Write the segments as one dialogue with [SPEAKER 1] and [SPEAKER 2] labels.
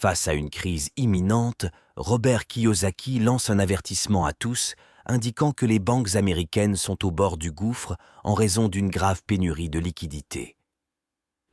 [SPEAKER 1] Face à une crise imminente, Robert Kiyosaki lance un avertissement à tous, indiquant que les banques américaines sont au bord du gouffre en raison d'une grave pénurie de liquidités.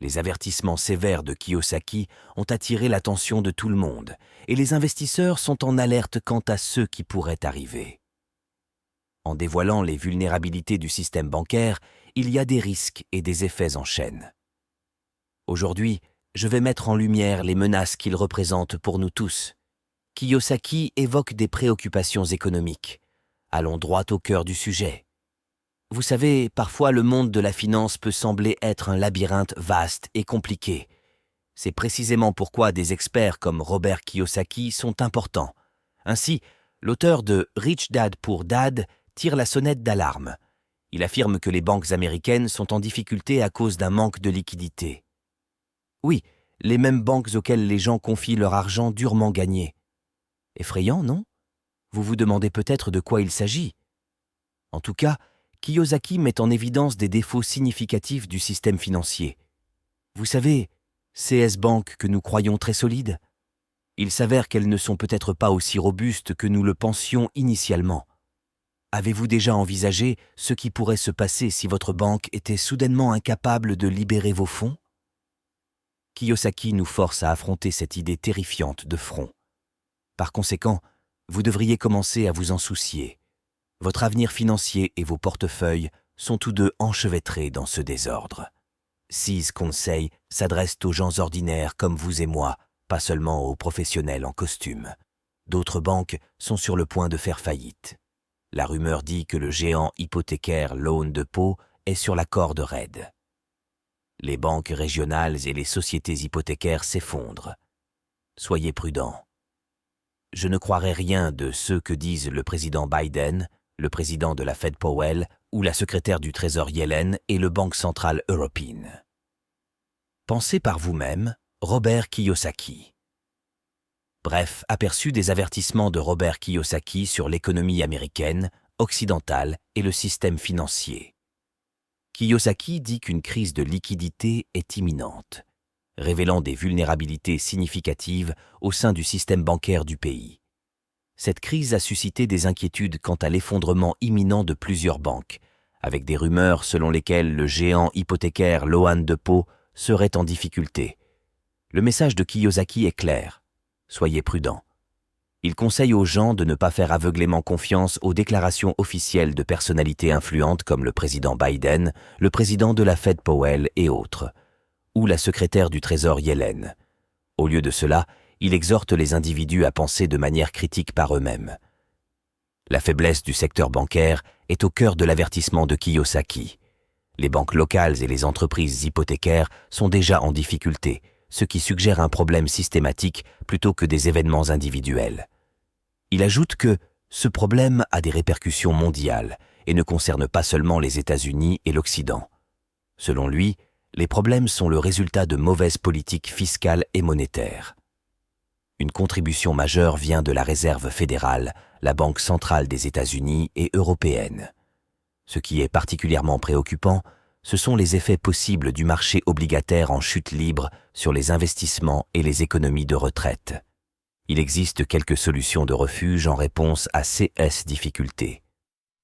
[SPEAKER 1] Les avertissements sévères de Kiyosaki ont attiré l'attention de tout le monde, et les investisseurs sont en alerte quant à ce qui pourrait arriver. En dévoilant les vulnérabilités du système bancaire, il y a des risques et des effets en chaîne. Aujourd'hui, je vais mettre en lumière les menaces qu'il représente pour nous tous. Kiyosaki évoque des préoccupations économiques. Allons droit au cœur du sujet. Vous savez, parfois le monde de la finance peut sembler être un labyrinthe vaste et compliqué. C'est précisément pourquoi des experts comme Robert Kiyosaki sont importants. Ainsi, l'auteur de Rich Dad Poor Dad tire la sonnette d'alarme. Il affirme que les banques américaines sont en difficulté à cause d'un manque de liquidité. Oui, les mêmes banques auxquelles les gens confient leur argent durement gagné. Effrayant, non? Vous vous demandez peut-être de quoi il s'agit. En tout cas, Kiyosaki met en évidence des défauts significatifs du système financier. Vous savez, CS Bank que nous croyons très solides, il s'avère qu'elles ne sont peut-être pas aussi robustes que nous le pensions initialement. Avez-vous déjà envisagé ce qui pourrait se passer si votre banque était soudainement incapable de libérer vos fonds? Kiyosaki nous force à affronter cette idée terrifiante de front. Par conséquent, vous devriez commencer à vous en soucier. Votre avenir financier et vos portefeuilles sont tous deux enchevêtrés dans ce désordre. Ces conseils s'adressent aux gens ordinaires comme vous et moi, pas seulement aux professionnels en costume. D'autres banques sont sur le point de faire faillite. La rumeur dit que le géant hypothécaire Loan Depot est sur la corde raide. Les banques régionales et les sociétés hypothécaires s'effondrent. Soyez prudents. Je ne croirai rien de ce que disent le président Biden, le président de la Fed Powell ou la secrétaire du Trésor Yellen et le Banque centrale européenne. Pensez par vous-même, Robert Kiyosaki. Bref, aperçu des avertissements de Robert Kiyosaki sur l'économie américaine, occidentale et le système financier. Kiyosaki dit qu'une crise de liquidité est imminente, révélant des vulnérabilités significatives au sein du système bancaire du pays. Cette crise a suscité des inquiétudes quant à l'effondrement imminent de plusieurs banques, avec des rumeurs selon lesquelles le géant hypothécaire Loan Depot serait en difficulté. Le message de Kiyosaki est clair. Soyez prudents. Il conseille aux gens de ne pas faire aveuglément confiance aux déclarations officielles de personnalités influentes comme le président Biden, le président de la Fed Powell et autres, ou la secrétaire du Trésor Yellen. Au lieu de cela, il exhorte les individus à penser de manière critique par eux-mêmes. La faiblesse du secteur bancaire est au cœur de l'avertissement de Kiyosaki. Les banques locales et les entreprises hypothécaires sont déjà en difficulté, ce qui suggère un problème systématique plutôt que des événements individuels. Il ajoute que ce problème a des répercussions mondiales et ne concerne pas seulement les États-Unis et l'Occident. Selon lui, les problèmes sont le résultat de mauvaises politiques fiscales et monétaires. Une contribution majeure vient de la Réserve fédérale, la Banque centrale des États-Unis et européenne. Ce qui est particulièrement préoccupant, ce sont les effets possibles du marché obligataire en chute libre sur les investissements et les économies de retraite. Il existe quelques solutions de refuge en réponse à ces difficultés.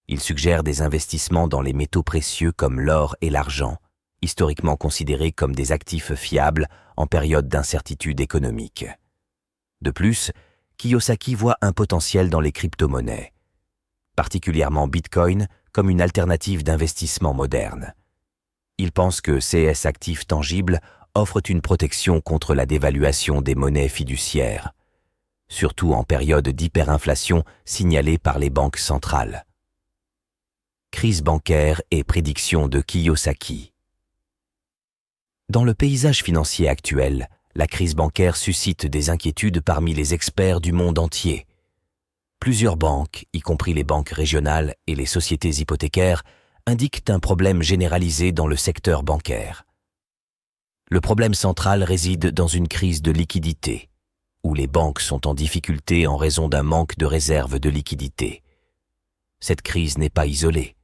[SPEAKER 1] Il suggère des investissements dans les métaux précieux comme l'or et l'argent, historiquement considérés comme des actifs fiables en période d'incertitude économique. De plus, Kiyosaki voit un potentiel dans les crypto-monnaies, particulièrement Bitcoin comme une alternative d'investissement moderne. Il pense que ces actifs tangibles offrent une protection contre la dévaluation des monnaies fiduciaires, surtout en période d'hyperinflation signalée par les banques centrales. Crise bancaire et prédiction de Kiyosaki. Dans le paysage financier actuel, la crise bancaire suscite des inquiétudes parmi les experts du monde entier. Plusieurs banques, y compris les banques régionales et les sociétés hypothécaires, indiquent un problème généralisé dans le secteur bancaire. Le problème central réside dans une crise de liquidité, où les banques sont en difficulté en raison d'un manque de réserves de liquidité. Cette crise n'est pas isolée,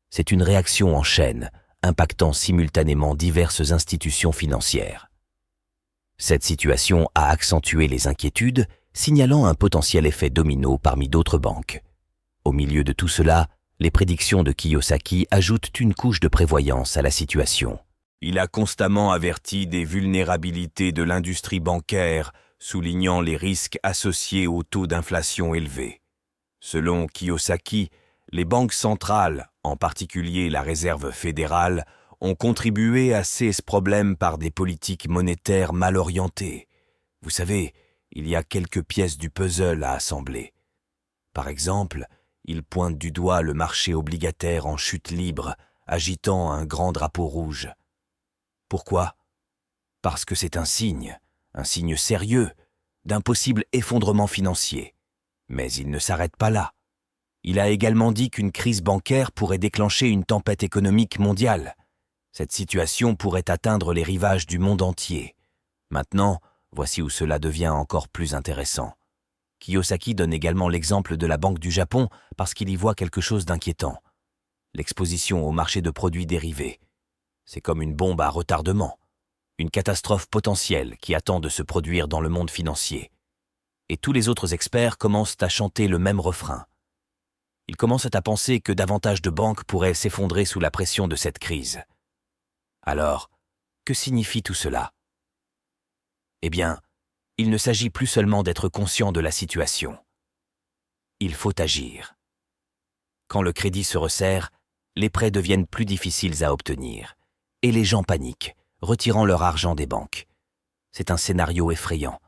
[SPEAKER 1] c'est une réaction en chaîne, impactant simultanément diverses institutions financières. Cette situation a accentué les inquiétudes, signalant un potentiel effet domino parmi d'autres banques. Au milieu de tout cela, les prédictions de Kiyosaki ajoutent une couche de prévoyance à la situation. Il a constamment averti des vulnérabilités de l'industrie bancaire, soulignant les risques associés au taux d'inflation élevé. Selon Kiyosaki, les banques centrales, en particulier la Réserve fédérale, ont contribué à ce problème par des politiques monétaires mal orientées. Vous savez, il y a quelques pièces du puzzle à assembler. Par exemple, il pointe du doigt le marché obligataire en chute libre, agitant un grand drapeau rouge. Pourquoi ? Parce que c'est un signe sérieux, d'un possible effondrement financier. Mais il ne s'arrête pas là. Il a également dit qu'une crise bancaire pourrait déclencher une tempête économique mondiale. Cette situation pourrait atteindre les rivages du monde entier. Maintenant, voici où cela devient encore plus intéressant. Kiyosaki donne également l'exemple de la Banque du Japon parce qu'il y voit quelque chose d'inquiétant. L'exposition au marché de produits dérivés. C'est comme une bombe à retardement, une catastrophe potentielle qui attend de se produire dans le monde financier. Et tous les autres experts commencent à chanter le même refrain. Ils commencent à penser que davantage de banques pourraient s'effondrer sous la pression de cette crise. Alors, que signifie tout cela ? Eh bien, il ne s'agit plus seulement d'être conscient de la situation. Il faut agir. Quand le crédit se resserre, les prêts deviennent plus difficiles à obtenir, et les gens paniquent, retirant leur argent des banques. C'est un scénario effrayant.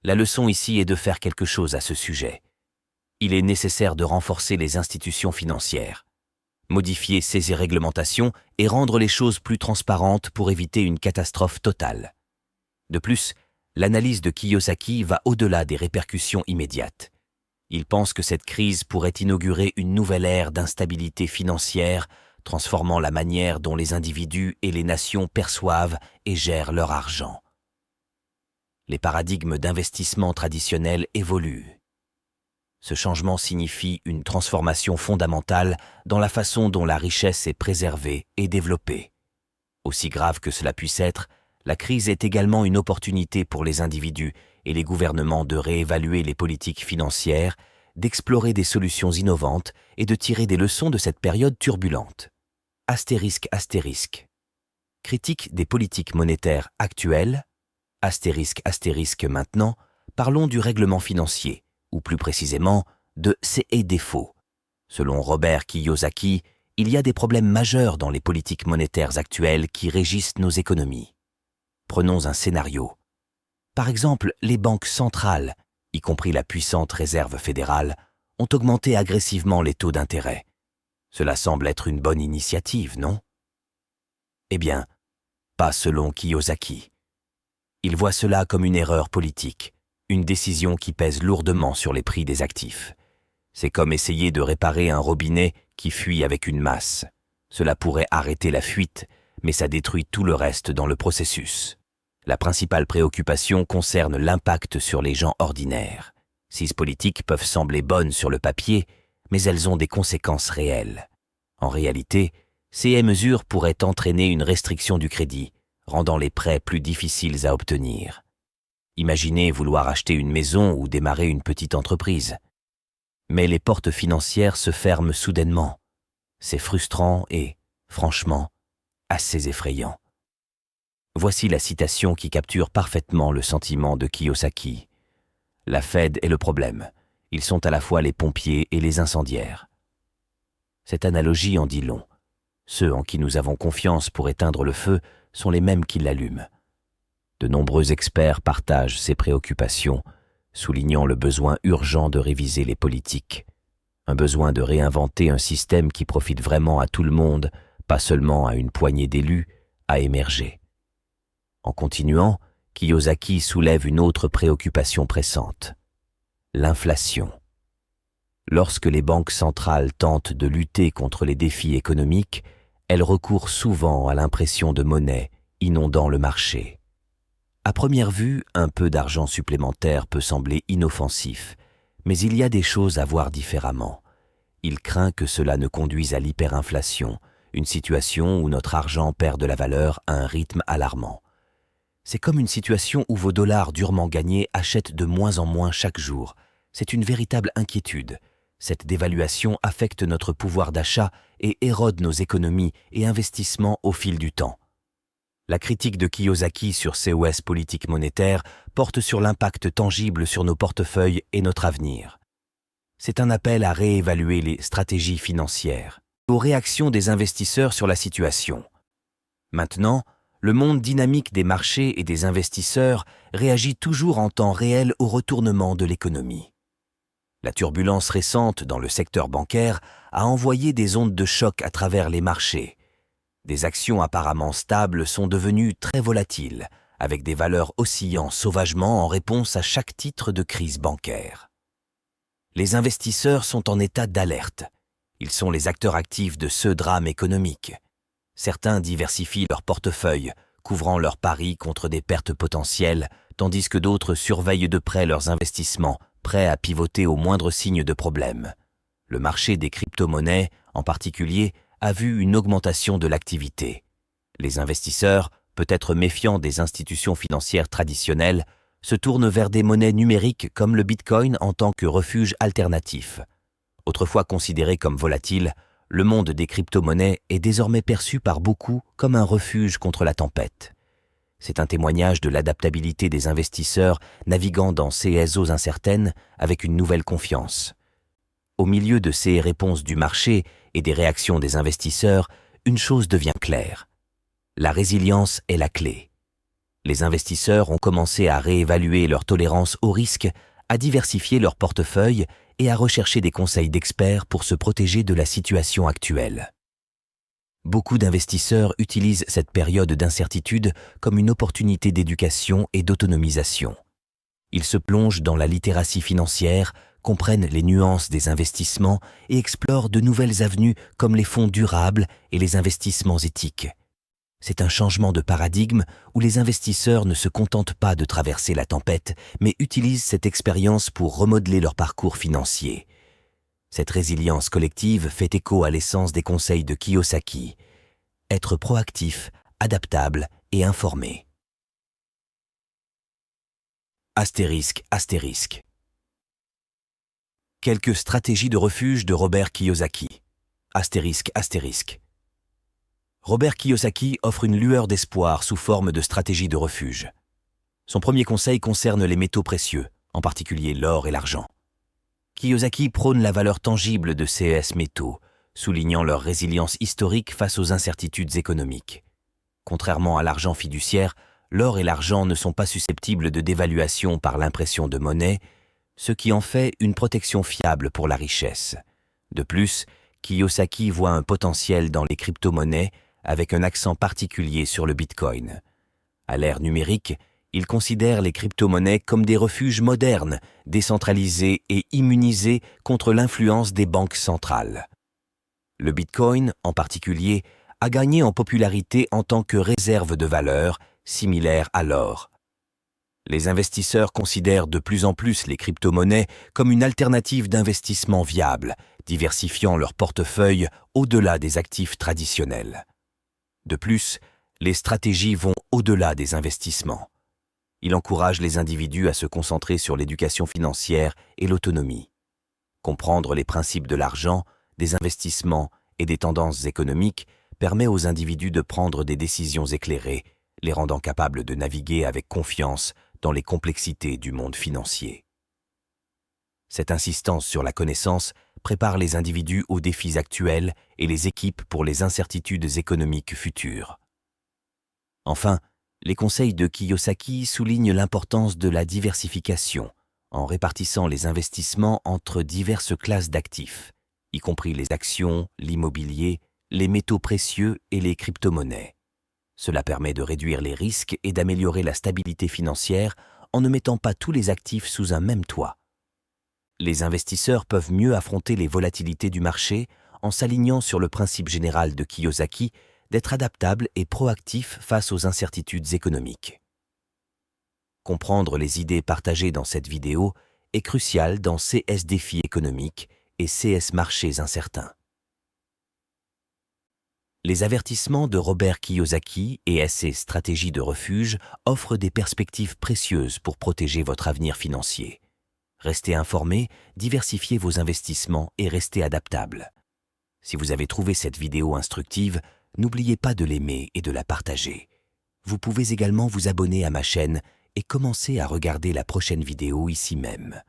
[SPEAKER 1] La leçon ici est de faire quelque chose à ce sujet. Il est nécessaire de renforcer les institutions financières, modifier ces réglementations et rendre les choses plus transparentes pour éviter une catastrophe totale. De plus, l'analyse de Kiyosaki va au-delà des répercussions immédiates. Il pense que cette crise pourrait inaugurer une nouvelle ère d'instabilité financière, transformant la manière dont les individus et les nations perçoivent et gèrent leur argent. Les paradigmes d'investissement traditionnels évoluent. Ce changement signifie une transformation fondamentale dans la façon dont la richesse est préservée et développée. Aussi grave que cela puisse être, la crise est également une opportunité pour les individus et les gouvernements de réévaluer les politiques financières, d'explorer des solutions innovantes et de tirer des leçons de cette période turbulente. Astérisque. Critique des politiques monétaires actuelles. Astérisque maintenant, parlons du règlement financier, ou plus précisément, de ses défauts. Selon Robert Kiyosaki, il y a des problèmes majeurs dans les politiques monétaires actuelles qui régissent nos économies. Prenons un scénario. Par exemple, les banques centrales, y compris la puissante Réserve fédérale, ont augmenté agressivement les taux d'intérêt. Cela semble être une bonne initiative, non ? Eh bien, pas selon Kiyosaki. Il voit cela comme une erreur politique, une décision qui pèse lourdement sur les prix des actifs. C'est comme essayer de réparer un robinet qui fuit avec une masse. Cela pourrait arrêter la fuite, mais ça détruit tout le reste dans le processus. La principale préoccupation concerne l'impact sur les gens ordinaires. Ces politiques peuvent sembler bonnes sur le papier, mais elles ont des conséquences réelles. En réalité, ces mesures pourraient entraîner une restriction du crédit, rendant les prêts plus difficiles à obtenir. Imaginez vouloir acheter une maison ou démarrer une petite entreprise. Mais les portes financières se ferment soudainement. C'est frustrant et, franchement, assez effrayant. Voici la citation qui capture parfaitement le sentiment de Kiyosaki. La Fed est le problème. Ils sont à la fois les pompiers et les incendiaires. Cette analogie en dit long. Ceux en qui nous avons confiance pour éteindre le feu sont les mêmes qui l'allument. De nombreux experts partagent ces préoccupations, soulignant le besoin urgent de réviser les politiques, un besoin de réinventer un système qui profite vraiment à tout le monde, pas seulement à une poignée d'élus, à émerger. En continuant, Kiyosaki soulève une autre préoccupation pressante, l'inflation. Lorsque les banques centrales tentent de lutter contre les défis économiques, elles recourent souvent à l'impression de monnaie, inondant le marché. À première vue, un peu d'argent supplémentaire peut sembler inoffensif, mais il y a des choses à voir différemment. Il craint que cela ne conduise à l'hyperinflation, une situation où notre argent perd de la valeur à un rythme alarmant. C'est comme une situation où vos dollars durement gagnés achètent de moins en moins chaque jour. C'est une véritable inquiétude. Cette dévaluation affecte notre pouvoir d'achat et érode nos économies et investissements au fil du temps. La critique de Kiyosaki sur COS politique monétaire porte sur l'impact tangible sur nos portefeuilles et notre avenir. C'est un appel à réévaluer les stratégies financières, aux réactions des investisseurs sur la situation. Maintenant, le monde dynamique des marchés et des investisseurs réagit toujours en temps réel au retournement de l'économie. La turbulence récente dans le secteur bancaire a envoyé des ondes de choc à travers les marchés. Des actions apparemment stables sont devenues très volatiles, avec des valeurs oscillant sauvagement en réponse à chaque titre de crise bancaire. Les investisseurs sont en état d'alerte. Ils sont les acteurs actifs de ce drame économique. Certains diversifient leur portefeuille, couvrant leurs paris contre des pertes potentielles, tandis que d'autres surveillent de près leurs investissements, prêts à pivoter au moindre signe de problème. Le marché des crypto-monnaies, en particulier, a vu une augmentation de l'activité. Les investisseurs, peut-être méfiants des institutions financières traditionnelles, se tournent vers des monnaies numériques comme le Bitcoin en tant que refuge alternatif. Autrefois considéré comme volatile, le monde des crypto-monnaies est désormais perçu par beaucoup comme un refuge contre la tempête. C'est un témoignage de l'adaptabilité des investisseurs naviguant dans ces eaux incertaines avec une nouvelle confiance. Au milieu de ces réponses du marché et des réactions des investisseurs, une chose devient claire. La résilience est la clé. Les investisseurs ont commencé à réévaluer leur tolérance au risque, à diversifier leur portefeuille et à rechercher des conseils d'experts pour se protéger de la situation actuelle. Beaucoup d'investisseurs utilisent cette période d'incertitude comme une opportunité d'éducation et d'autonomisation. Ils se plongent dans la littératie financière, comprennent les nuances des investissements et explorent de nouvelles avenues comme les fonds durables et les investissements éthiques. C'est un changement de paradigme où les investisseurs ne se contentent pas de traverser la tempête, mais utilisent cette expérience pour remodeler leur parcours financier. Cette résilience collective fait écho à l'essence des conseils de Kiyosaki. Être proactif, adaptable et informé. Astérisque, astérisque. Quelques stratégies de refuge de Robert Kiyosaki. Astérisque, astérisque. Robert Kiyosaki offre une lueur d'espoir sous forme de stratégie de refuge. Son premier conseil concerne les métaux précieux, en particulier l'or et l'argent. Kiyosaki prône la valeur tangible de ces métaux, soulignant leur résilience historique face aux incertitudes économiques. Contrairement à l'argent fiduciaire, l'or et l'argent ne sont pas susceptibles de dévaluation par l'impression de monnaie, ce qui en fait une protection fiable pour la richesse. De plus, Kiyosaki voit un potentiel dans les crypto-monnaies avec un accent particulier sur le Bitcoin. À l'ère numérique, il considère les crypto-monnaies comme des refuges modernes, décentralisés et immunisés contre l'influence des banques centrales. Le Bitcoin, en particulier, a gagné en popularité en tant que réserve de valeur, similaire à l'or. Les investisseurs considèrent de plus en plus les crypto-monnaies comme une alternative d'investissement viable, diversifiant leur portefeuille au-delà des actifs traditionnels. De plus, les stratégies vont au-delà des investissements. Il encourage les individus à se concentrer sur l'éducation financière et l'autonomie. Comprendre les principes de l'argent, des investissements et des tendances économiques permet aux individus de prendre des décisions éclairées, les rendant capables de naviguer avec confiance dans les complexités du monde financier. Cette insistance sur la connaissance prépare les individus aux défis actuels et les équipes pour les incertitudes économiques futures. Enfin, les conseils de Kiyosaki soulignent l'importance de la diversification en répartissant les investissements entre diverses classes d'actifs, y compris les actions, l'immobilier, les métaux précieux et les crypto-monnaies. Cela permet de réduire les risques et d'améliorer la stabilité financière en ne mettant pas tous les actifs sous un même toit. Les investisseurs peuvent mieux affronter les volatilités du marché en s'alignant sur le principe général de Kiyosaki d'être adaptable et proactif face aux incertitudes économiques. Comprendre les idées partagées dans cette vidéo est crucial dans CS défis économiques et CS marchés incertains. Les avertissements de Robert Kiyosaki et ses stratégies de refuge offrent des perspectives précieuses pour protéger votre avenir financier. Restez informé, diversifiez vos investissements et restez adaptable. Si vous avez trouvé cette vidéo instructive, n'oubliez pas de l'aimer et de la partager. Vous pouvez également vous abonner à ma chaîne et commencer à regarder la prochaine vidéo ici même.